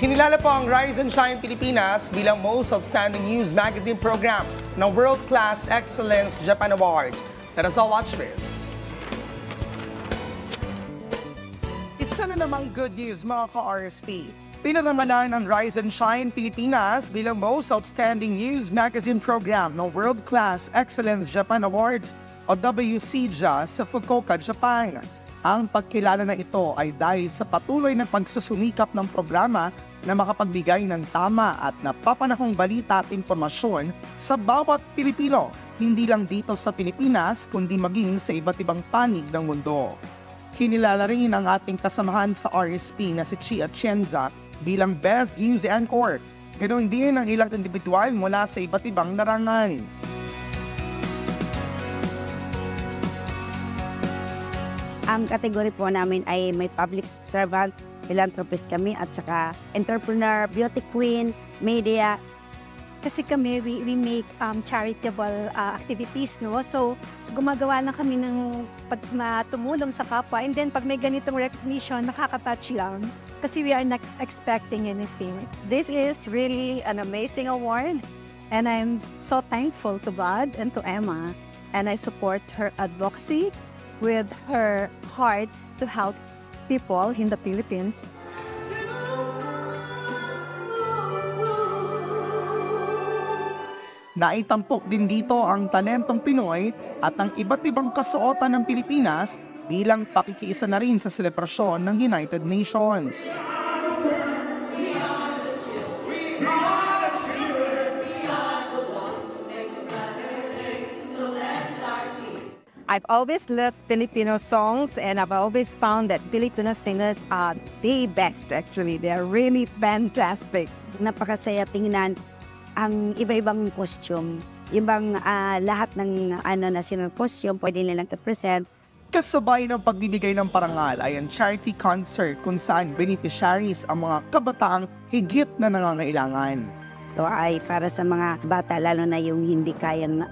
Kinilala po ang Rise and Shine Pilipinas bilang Most Outstanding News Magazine Program ng World Class Excellence Japan Awards. Let us all watch this. Isa na namang good news mga ka-RSP. Pinanamanan ng Rise and Shine Pilipinas bilang Most Outstanding News Magazine Program ng World Class Excellence Japan Awards o WCJA sa Fukuoka, Japan. Ang pagkilala na ito ay dahil sa patuloy na pagsusumikap ng programa na makapagbigay ng tama at napapanahong balita at impormasyon sa bawat Pilipino, hindi lang dito sa Pilipinas kundi maging sa iba't ibang panig ng mundo. Kinilala rin ang ating kasamahan sa RSP na si Chia Atienza bilang Best News Anchor. Ganoon din ang ilang individual mula sa iba't ibang larangan. Ang kategory po namin ay may public servant, philanthropist kami, at saka entrepreneur, beauty queen, media. Kasi kami, we make charitable activities, no? So, gumagawa lang kami ng tumulong sa kapwa. And then, pag may ganitong recognition, nakaka-touch lang. Kasi we are not expecting anything. This is really an amazing award. And I'm so thankful to God and to Emma. And I support her advocacy with her heart to help people in the Philippines. Naitampok din dito ang talentong Pinoy at ang iba't ibang kasuotan ng Pilipinas bilang pakikiisa na rin sa selebrasyon ng United Nations. I've always loved Filipino songs, and I've always found that Filipino singers are the best, actually. They're really fantastic. Napakasaya tingnan ang iba-ibang costume. Ibang lahat ng national costume pwede nilang i-present. Kasabay ng pagbibigay ng parangal ay ang charity concert kung saan beneficiaries ang mga kabataang higit na nangangailangan. Ito ay para sa mga bata, lalo na yung hindi kayang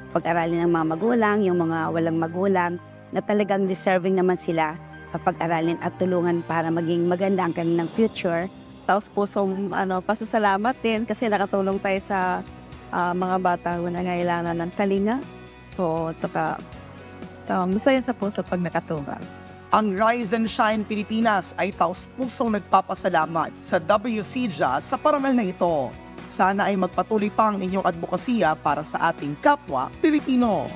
pag-aralin ng mga magulang, yung mga walang magulang, na talagang deserving naman sila pag-aralin at tulungan para maging maganda ang kanilang future. Taos pusong pasasalamat din kasi nakatulong tayo sa mga bata na nangailangan ng kalinga. So, at saka masaya sa puso pag nakatulong. Ang Rise and Shine Pilipinas ay taos pusong nagpapasalamat sa WCJA sa parangal na ito. Sana ay magpatuloy pa ang inyong advokasya para sa ating kapwa Pilipino.